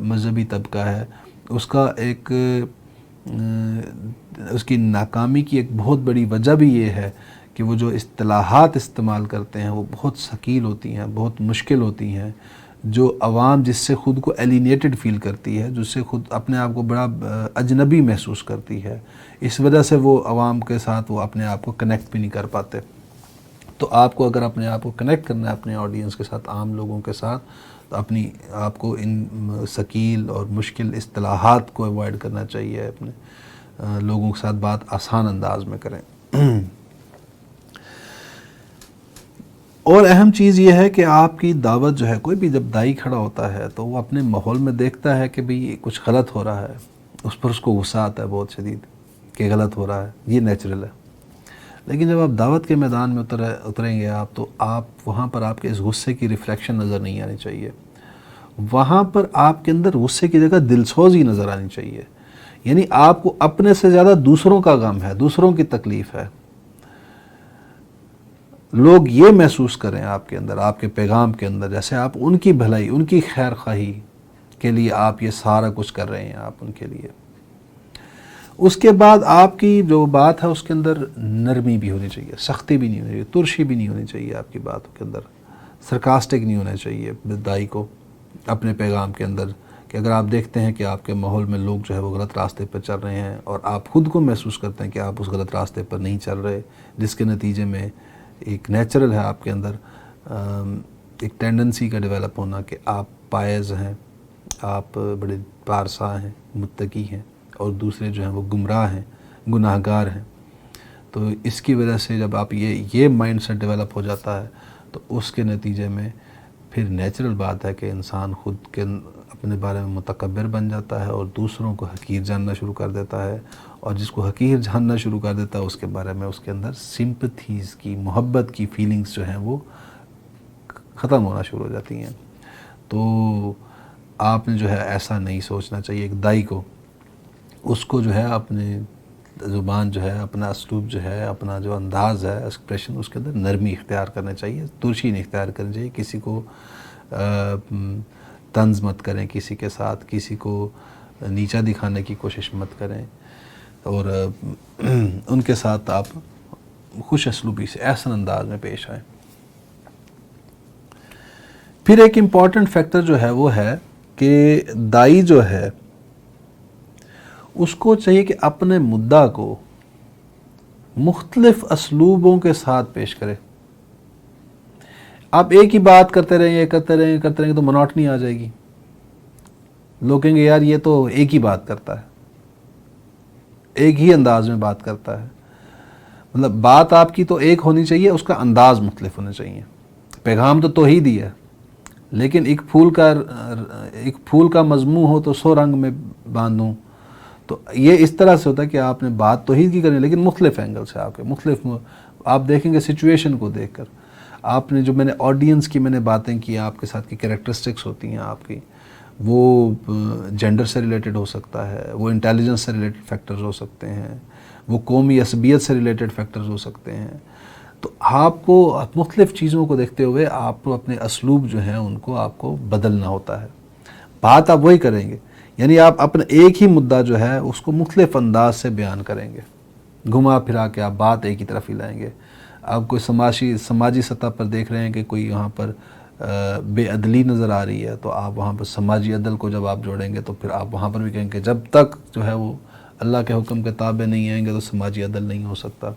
[SPEAKER 1] مذہبی طبقہ ہے اس کا اس کی ناکامی کی ایک بہت بڑی وجہ بھی یہ ہے کہ وہ جو اصطلاحات استعمال کرتے ہیں وہ بہت ثقیل ہوتی ہیں، بہت مشکل ہوتی ہیں، جو عوام جس سے خود کو ایلینیٹڈ فیل کرتی ہے، جس سے خود اپنے آپ کو بڑا اجنبی محسوس کرتی ہے. اس وجہ سے وہ عوام کے ساتھ وہ اپنے آپ کو کنیکٹ بھی نہیں کر پاتے. تو آپ کو اگر اپنے آپ کو کنیکٹ کرنا ہے اپنے آڈینس کے ساتھ، عام لوگوں کے ساتھ، تو آپ کو ان ثقیل اور مشکل اصطلاحات کو اوائڈ کرنا چاہیے. اپنے لوگوں کے ساتھ بات آسان انداز میں کریں. اور اہم چیز یہ ہے کہ آپ کی دعوت جو ہے، کوئی بھی جب دائی کھڑا ہوتا ہے تو وہ اپنے ماحول میں دیکھتا ہے کہ بھئی کچھ غلط ہو رہا ہے، اس پر اس کو غصہ آتا ہے بہت شدید کہ غلط ہو رہا ہے، یہ نیچرل ہے. لیکن جب آپ دعوت کے میدان میں اتریں گے تو آپ وہاں پر آپ کے اس غصے کی ریفلیکشن نظر نہیں آنی چاہیے. وہاں پر آپ کے اندر غصے کی جگہ دلسوزی نظر آنی چاہیے. یعنی آپ کو اپنے سے زیادہ دوسروں کا غم ہے، دوسروں کی تکلیف ہے. لوگ یہ محسوس کریں آپ کے اندر، آپ کے پیغام کے اندر، جیسے آپ ان کی بھلائی، ان کی خیر خواہی کے لیے آپ یہ سارا کچھ کر رہے ہیں آپ ان کے لیے. اس کے بعد آپ کی جو بات ہے اس کے اندر نرمی بھی ہونی چاہیے، سختی بھی نہیں ہونی چاہیے، ترشی بھی نہیں ہونی چاہیے آپ کی باتوں کے اندر. سرکاسٹک نہیں ہونا چاہیے دائی کو اپنے پیغام کے اندر. کہ اگر آپ دیکھتے ہیں کہ آپ کے ماحول میں لوگ جو ہے وہ غلط راستے پر چل رہے ہیں، اور آپ خود کو محسوس کرتے ہیں کہ آپ اس غلط راستے پر نہیں چل رہے، جس کے نتیجے میں ایک نیچرل ہے آپ کے اندر ایک ٹینڈنسی کا ڈیولپ ہونا کہ آپ پائز ہیں، آپ بڑے پارسا ہیں، متقی ہیں، اور دوسرے جو ہیں وہ گمراہ ہیں، گناہ گار ہیں. تو اس کی وجہ سے جب آپ یہ مائنڈ سیٹ ڈیولپ ہو جاتا ہے تو اس کے نتیجے میں پھر نیچرل بات ہے کہ انسان خود کے اپنے بارے میں متکبر بن جاتا ہے اور دوسروں کو حقیر جاننا شروع کر دیتا ہے، اور جس کو حقیر جاننا شروع کر دیتا ہے اس کے بارے میں اس کے اندر سمپتھیز کی، محبت کی فیلنگز جو ہیں وہ ختم ہونا شروع ہو جاتی ہیں. تو آپ نے جو ہے ایسا نہیں سوچنا چاہیے. ایک دائی کو اس کو جو ہے اپنے زبان جو ہے، اپنا اسلوب جو ہے، اپنا جو انداز ہے، ایکسپریشن، اس کے اندر نرمی اختیار کرنا چاہیے، ترشی نہیں اختیار کرنی چاہیے. کسی کو طنز مت کریں، کسی کے ساتھ کسی کو نیچا دکھانے کی کوشش مت کریں، اور ان کے ساتھ آپ خوش اسلوبی سے، احسن انداز میں پیش آئیں. پھر ایک امپورٹنٹ فیکٹر جو ہے وہ ہے کہ دائی جو ہے اس کو چاہیے کہ اپنے مدعا کو مختلف اسلوبوں کے ساتھ پیش کرے. آپ ایک ہی بات کرتے رہیں تو مناٹنی آ جائے گی. لوگ کہیں گے یار یہ تو ایک ہی بات کرتا ہے، ایک ہی انداز میں بات کرتا ہے. مطلب بات آپ کی تو ایک ہونی چاہیے، اس کا انداز مختلف ہونا چاہیے. پیغام تو توحید ہی ہے، لیکن ایک پھول کا مضمون ہو تو 100 رنگ میں باندھوں. تو یہ اس طرح سے ہوتا ہے کہ آپ نے بات توحید کی کرنی، لیکن مختلف اینگل سے آپ کے مختلف، آپ دیکھیں گے سچویشن کو دیکھ کر. آپ نے جو میں نے آڈینس کی میں نے باتیں کی آپ کے ساتھ کی کریکٹرسٹکس ہوتی ہیں آپ کی، وہ جینڈر سے ریلیٹڈ ہو سکتا ہے، وہ انٹیلیجنس سے ریلیٹڈ فیکٹرز ہو سکتے ہیں، وہ قومی عصبیت سے ریلیٹڈ فیکٹرز ہو سکتے ہیں. تو آپ کو مختلف چیزوں کو دیکھتے ہوئے آپ کو اپنے اسلوب جو ہیں ان کو آپ کو بدلنا ہوتا ہے. بات آپ وہی کریں گے، یعنی آپ اپنا ایک ہی مدعا جو ہے اس کو مختلف انداز سے بیان کریں گے، گھما پھرا کے آپ بات ایک ہی طرف ہی لائیں گے. آپ کوئی سماجی سطح پر دیکھ رہے ہیں کہ کوئی یہاں پر بے عدلی نظر آ رہی ہے، تو آپ وہاں پر سماجی عدل کو جب آپ جوڑیں گے تو پھر آپ وہاں پر بھی کہیں گے جب تک جو ہے وہ اللہ کے حکم کے تابع نہیں آئیں گے تو سماجی عدل نہیں ہو سکتا.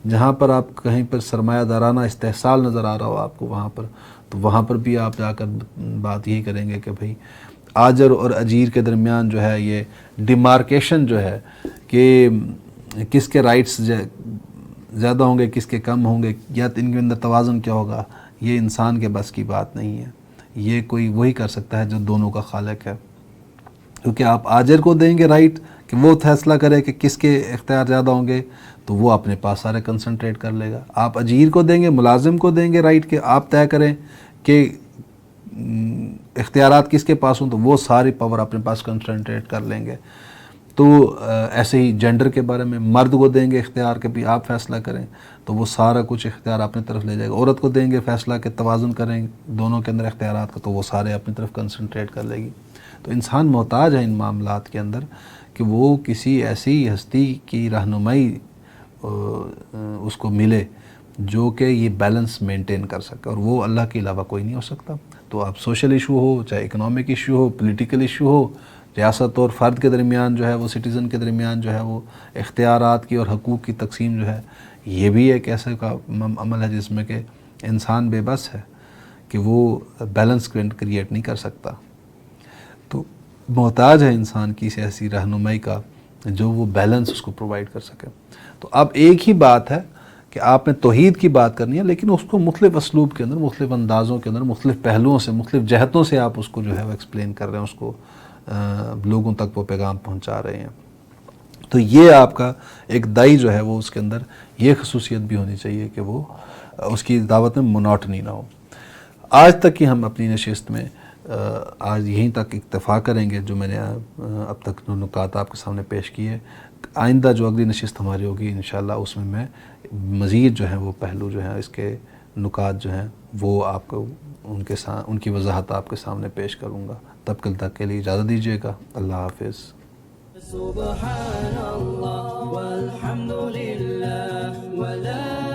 [SPEAKER 1] جہاں پر آپ کہیں پر سرمایہ دارانہ استحصال نظر آ رہا ہو آپ کو وہاں پر، تو وہاں پر بھی آپ جا کر بات یہی کریں گے کہ بھئی آجر اور اجیر کے درمیان جو ہے یہ ڈیمارکیشن جو ہے کہ کس کے رائٹس زیادہ ہوں گے، کس کے کم ہوں گے، یا ان کے اندر توازن کیا ہوگا، یہ انسان کے بس کی بات نہیں ہے. یہ کوئی وہی کر سکتا ہے جو دونوں کا خالق ہے. کیونکہ آپ آجر کو دیں گے رائٹ کہ وہ فیصلہ کرے کہ کس کے اختیار زیادہ ہوں گے، تو وہ اپنے پاس سارے کنسنٹریٹ کر لے گا. آپ اجیر کو دیں گے، ملازم کو دیں گے رائٹ کہ آپ طے کریں کہ اختیارات کس کے پاس ہوں، تو وہ ساری پاور اپنے پاس کنسنٹریٹ کر لیں گے. تو ایسے ہی جینڈر کے بارے میں مرد کو دیں گے اختیار کہ بھی آپ فیصلہ کریں، تو وہ سارا کچھ اختیار اپنی طرف لے جائے گا. عورت کو دیں گے فیصلہ کہ توازن کریں دونوں کے اندر اختیارات کا، تو وہ سارے اپنی طرف کنسنٹریٹ کر لے گی. تو انسان محتاج ہے ان معاملات کے اندر کہ وہ کسی ایسی ہستی کی رہنمائی اس کو ملے جو کہ یہ بیلنس مینٹین کر سکے، اور وہ اللہ کے علاوہ کوئی نہیں ہو سکتا. تو آپ سوشل ایشو ہو، چاہے اکنامک ایشو ہو، پولیٹیکل ایشو ہو، ریاست اور فرد کے درمیان جو ہے وہ سٹیزن کے درمیان جو ہے وہ اختیارات کی اور حقوق کی تقسیم جو ہے، یہ بھی ایک ایسا کا عمل ہے جس میں کہ انسان بے بس ہے کہ وہ بیلنس کریٹ نہیں کر سکتا. تو محتاج ہے انسان کی ایسی رہنمائی کا جو وہ بیلنس اس کو پرووائڈ کر سکے. تو اب ایک ہی بات ہے کہ آپ نے توحید کی بات کرنی ہے، لیکن اس کو مختلف اسلوب کے اندر، مختلف اندازوں کے اندر، مختلف پہلوؤں سے، مختلف جہتوں سے آپ اس کو جو ہے وہ ایکسپلین کر رہے ہیں، اس کو لوگوں تک وہ پیغام پہنچا رہے ہیں. تو یہ آپ کا ایک دائی جو ہے وہ اس کے اندر یہ خصوصیت بھی ہونی چاہیے کہ وہ اس کی دعوت میں مناٹنی نہ ہو. آج تک کی ہم اپنی نشست میں آج یہیں تک اکتفا کریں گے جو میں نے اب تک نکات آپ کے سامنے پیش کیے. آئندہ جو اگلی نشست ہماری ہوگی انشاءاللہ اس میں مزید جو ہیں وہ پہلو جو ہیں اس کے نکات جو ہیں وہ آپ کو ان کی وضاحت آپ کے سامنے پیش کروں گا. تب تک کے لیے اجازت دیجیے گا. اللہ حافظ.
[SPEAKER 2] سبحان اللہ والحمد للہ ولا